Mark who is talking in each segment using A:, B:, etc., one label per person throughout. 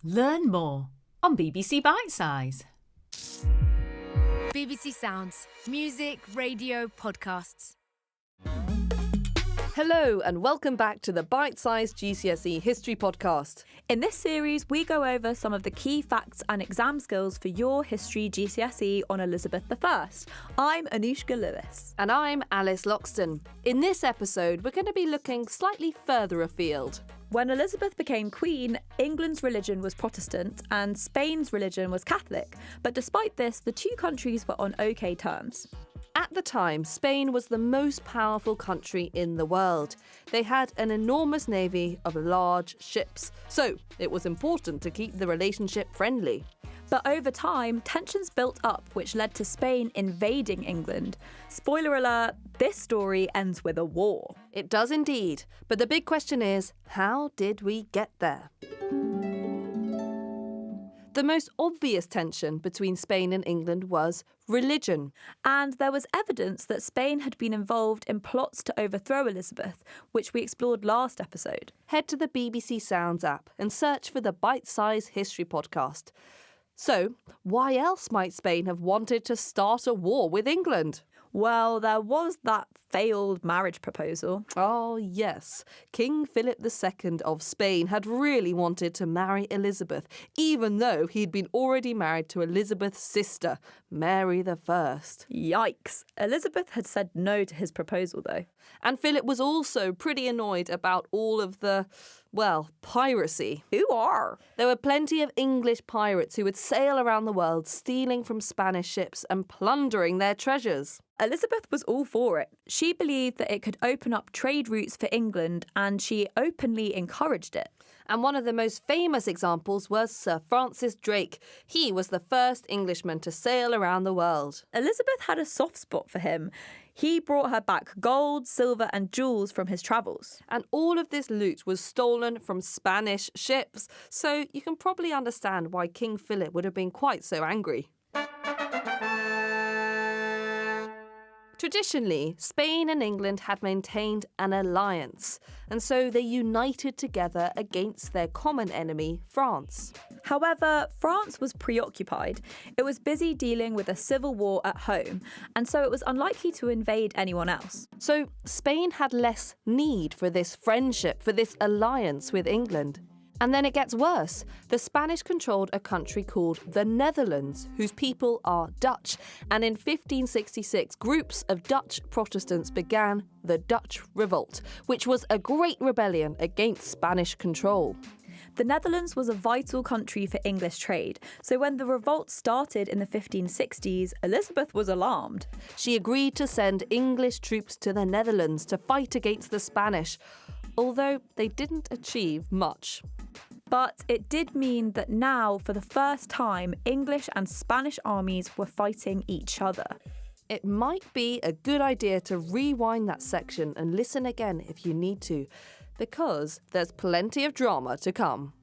A: Learn more on BBC Bitesize.
B: BBC Sounds. Music, radio, podcasts.
C: Hello and welcome back to the Bitesize GCSE History Podcast.
D: In this series, we go over some of the key facts and exam skills for your history GCSE on Elizabeth I. I'm Anushka Lewis.
C: And I'm Alice Loxton. In this episode, we're going to be looking slightly further afield.
D: When Elizabeth became Queen, England's religion was Protestant and Spain's religion was Catholic. But despite this, the two countries were on okay terms.
C: At the time, Spain was the most powerful country in the world. They had an enormous navy of large ships, so it was important to keep the relationship friendly.
D: But over time, tensions built up, which led to Spain invading England. Spoiler alert, this story ends with a war.
C: It does indeed, but the big question is, how did we get there? The most obvious tension between Spain and England was religion.
D: And there was evidence that Spain had been involved in plots to overthrow Elizabeth, which we explored last episode.
C: Head to the BBC Sounds app and search for the Bitesize History Podcast. So, why else might Spain have wanted to start a war with England?
D: Well, there was that failed marriage proposal.
C: Oh, yes. King Philip II of Spain had really wanted to marry Elizabeth, even though he'd been already married to Elizabeth's sister, Mary I.
D: Yikes. Elizabeth had said no to his proposal, though.
C: And Philip was also pretty annoyed about all of the, piracy.
D: Who are?
C: There were plenty of English pirates who would sail around the world, stealing from Spanish ships and plundering their treasures.
D: Elizabeth was all for it. She believed that it could open up trade routes for England, and she openly encouraged it.
C: And one of the most famous examples was Sir Francis Drake. He was the first Englishman to sail around the world.
D: Elizabeth had a soft spot for him. He brought her back gold, silver and jewels from his travels.
C: And all of this loot was stolen from Spanish ships. So you can probably understand why King Philip would have been quite so angry. Traditionally, Spain and England had maintained an alliance, and so they united together against their common enemy, France.
D: However, France was preoccupied. It was busy dealing with a civil war at home, and so it was unlikely to invade anyone else.
C: So Spain had less need for this friendship, for this alliance with England. And then it gets worse. The Spanish controlled a country called the Netherlands, whose people are Dutch. And in 1566, groups of Dutch Protestants began the Dutch Revolt, which was a great rebellion against Spanish control.
D: The Netherlands was a vital country for English trade, so when the revolt started in the 1560s, Elizabeth was alarmed.
C: She agreed to send English troops to the Netherlands to fight against the Spanish, although they didn't achieve much.
D: But it did mean that now, for the first time, English and Spanish armies were fighting each other.
C: It might be a good idea to rewind that section and listen again if you need to, because there's plenty of drama to come.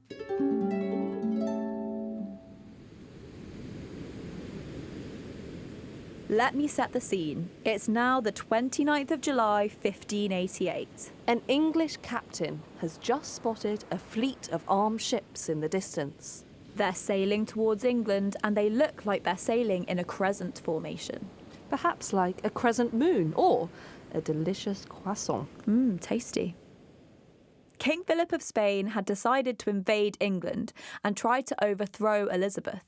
D: Let me set the scene. It's now the 29th of July, 1588.
C: An English captain has just spotted a fleet of armed ships in the distance.
D: They're sailing towards England and they look like they're sailing in a crescent formation.
C: Perhaps like a crescent moon or a delicious croissant.
D: Tasty. King Philip of Spain had decided to invade England and try to overthrow Elizabeth.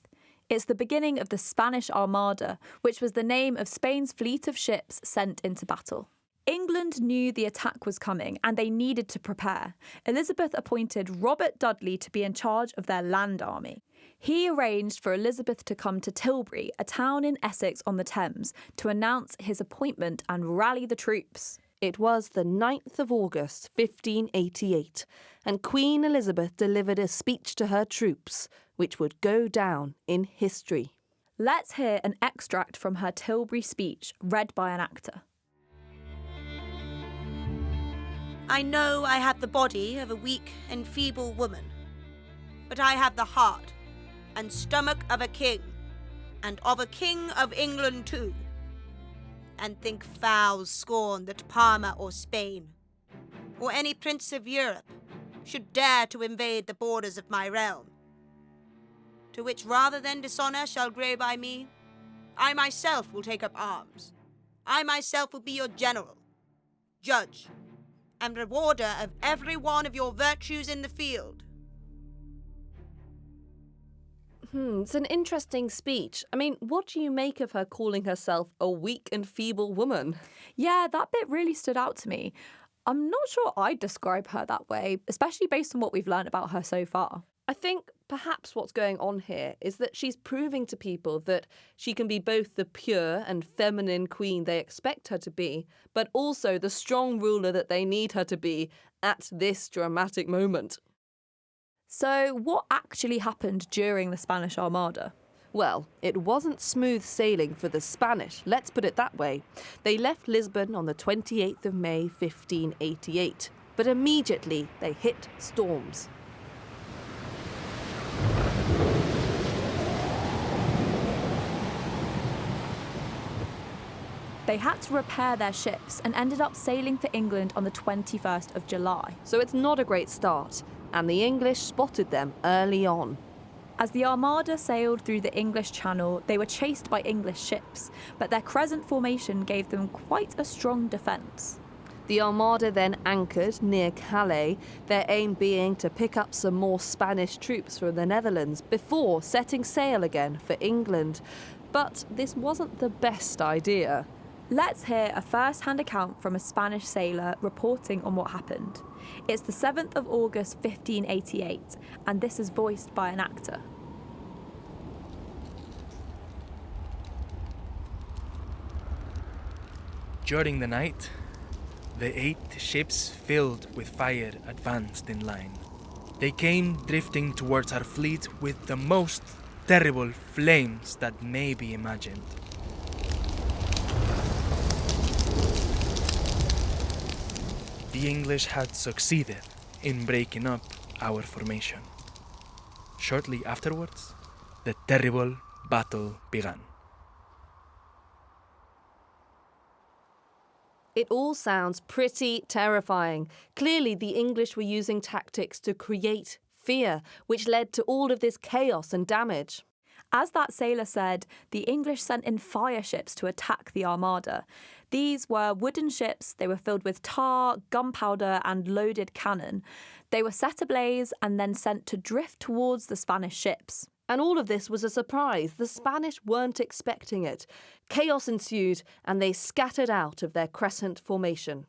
D: It's the beginning of the Spanish Armada, which was the name of Spain's fleet of ships sent into battle. England knew the attack was coming and they needed to prepare. Elizabeth appointed Robert Dudley to be in charge of their land army. He arranged for Elizabeth to come to Tilbury, a town in Essex on the Thames, to announce his appointment and rally the troops.
C: It was the 9th of August, 1588, and Queen Elizabeth delivered a speech to her troops, which would go down in history.
D: Let's hear an extract from her Tilbury speech, read by an actor.
E: I know I have the body of a weak and feeble woman, but I have the heart and stomach of a king, and of a king of England too. And think foul scorn that Parma or Spain, or any prince of Europe, should dare to invade the borders of my realm, to which rather than dishonour shall grow by me, I myself will take up arms. I myself will be your general, judge, and rewarder of every one of your virtues in the field.
C: It's an interesting speech. I mean, what do you make of her calling herself a weak and feeble woman?
D: Yeah, that bit really stood out to me. I'm not sure I'd describe her that way, especially based on what we've learned about her so far.
C: I think perhaps what's going on here is that she's proving to people that she can be both the pure and feminine queen they expect her to be, but also the strong ruler that they need her to be at this dramatic moment.
D: So, what actually happened during the Spanish Armada?
C: Well, it wasn't smooth sailing for the Spanish, let's put it that way. They left Lisbon on the 28th of May 1588, but immediately they hit storms.
D: They had to repair their ships and ended up sailing for England on the 21st of July.
C: So it's not a great start, and the English spotted them early on.
D: As the Armada sailed through the English Channel, they were chased by English ships, but their crescent formation gave them quite a strong defence.
C: The Armada then anchored near Calais, their aim being to pick up some more Spanish troops from the Netherlands before setting sail again for England. But this wasn't the best idea.
D: Let's hear a first-hand account from a Spanish sailor reporting on what happened. It's the 7th of August 1588, and this is voiced by an actor.
F: During the night, the 8 ships filled with fire advanced in line. They came drifting towards our fleet with the most terrible flames that may be imagined. The English had succeeded in breaking up our formation. Shortly afterwards, the terrible battle began.
C: It all sounds pretty terrifying. Clearly, the English were using tactics to create fear, which led to all of this chaos and damage.
D: As that sailor said, the English sent in fire ships to attack the Armada. These were wooden ships, they were filled with tar, gunpowder and loaded cannon. They were set ablaze and then sent to drift towards the Spanish ships.
C: And all of this was a surprise. The Spanish weren't expecting it. Chaos ensued and they scattered out of their crescent formation.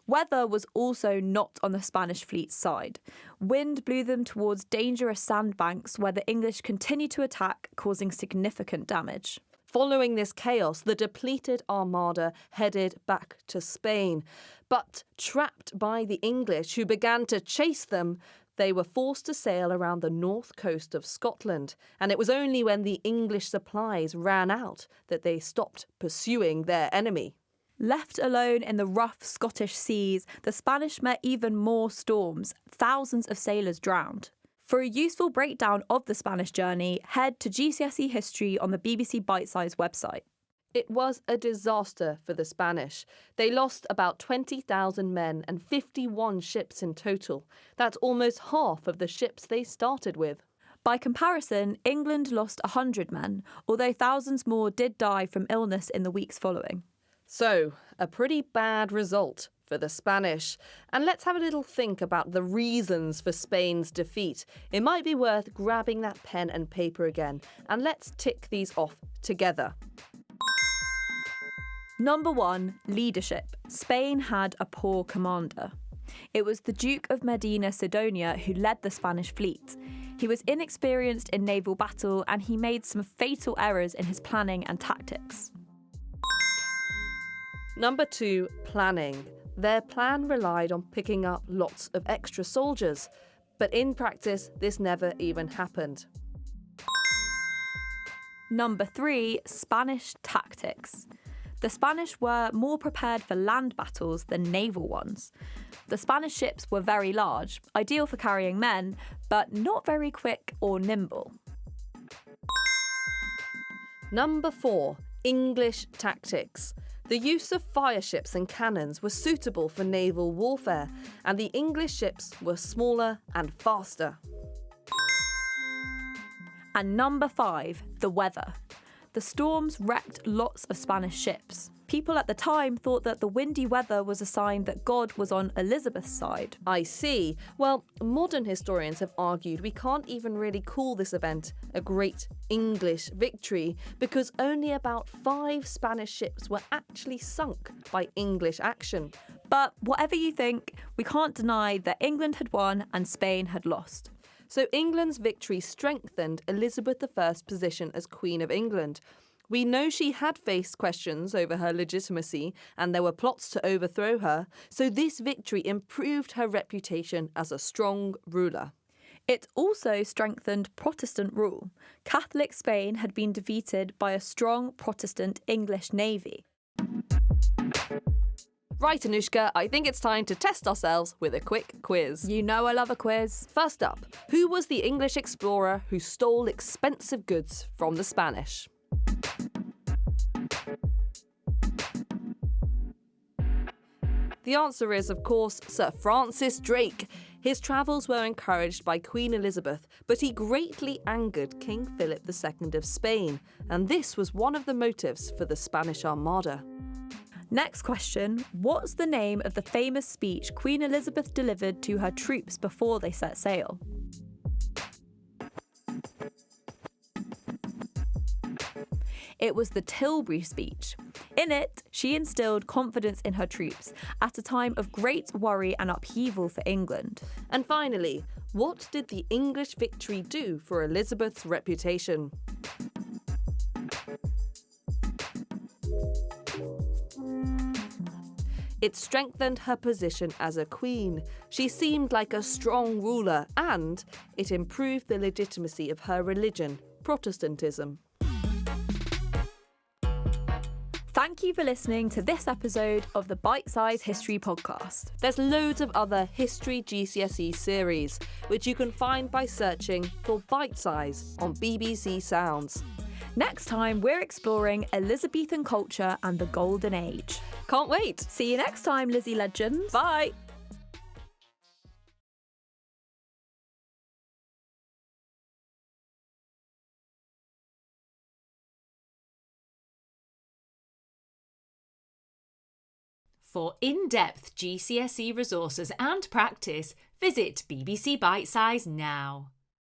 D: Weather was also not on the Spanish fleet's side. Wind blew them towards dangerous sandbanks where the English continued to attack, causing significant damage.
C: Following this chaos, the depleted Armada headed back to Spain. But trapped by the English, who began to chase them, they were forced to sail around the north coast of Scotland. And it was only when the English supplies ran out that they stopped pursuing their enemy.
D: Left alone in the rough Scottish seas, the Spanish met even more storms. Thousands of sailors drowned. For a useful breakdown of the Spanish journey, head to GCSE History on the BBC Bitesize website.
C: It was a disaster for the Spanish. They lost about 20,000 men and 51 ships in total. That's almost half of the ships they started with.
D: By comparison, England lost 100 men, although thousands more did die from illness in the weeks following.
C: So, a pretty bad result for the Spanish. And let's have a little think about the reasons for Spain's defeat. It might be worth grabbing that pen and paper again, and let's tick these off together.
D: Number 1, leadership. Spain had a poor commander. It was the Duke of Medina Sidonia who led the Spanish fleet. He was inexperienced in naval battle and he made some fatal errors in his planning and tactics.
C: Number 2, planning. Their plan relied on picking up lots of extra soldiers, but in practice, this never even happened.
D: Number 3, Spanish tactics. The Spanish were more prepared for land battles than naval ones. The Spanish ships were very large, ideal for carrying men, but not very quick or nimble.
C: Number 4, English tactics. The use of fire ships and cannons was suitable for naval warfare, and the English ships were smaller and faster.
D: And number 5, the weather. The storms wrecked lots of Spanish ships. People at the time thought that the windy weather was a sign that God was on Elizabeth's side.
C: I see. Well, modern historians have argued we can't even really call this event a great English victory because only about 5 Spanish ships were actually sunk by English action.
D: But whatever you think, we can't deny that England had won and Spain had lost.
C: So England's victory strengthened Elizabeth I's position as Queen of England. We know she had faced questions over her legitimacy and there were plots to overthrow her, so this victory improved her reputation as a strong ruler.
D: It also strengthened Protestant rule. Catholic Spain had been defeated by a strong Protestant English navy.
C: Right, Anushka, I think it's time to test ourselves with a quick quiz.
D: You know I love a quiz.
C: First up, who was the English explorer who stole expensive goods from the Spanish? The answer is, of course, Sir Francis Drake. His travels were encouraged by Queen Elizabeth, but he greatly angered King Philip II of Spain, and this was one of the motives for the Spanish Armada.
D: Next question, what's the name of the famous speech Queen Elizabeth delivered to her troops before they set sail? It was the Tilbury speech. In it, she instilled confidence in her troops at a time of great worry and upheaval for England.
C: And finally, what did the English victory do for Elizabeth's reputation? It strengthened her position as a queen. She seemed like a strong ruler, and it improved the legitimacy of her religion, Protestantism.
D: Thank you for listening to this episode of the Bitesize History Podcast.
C: There's loads of other History GCSE series, which you can find by searching for Bitesize on BBC Sounds.
D: Next time, we're exploring Elizabethan culture and the Golden Age.
C: Can't wait!
D: See you next time, Lizzie Legends.
C: Bye!
A: For in-depth GCSE resources and practice, visit BBC Bitesize now.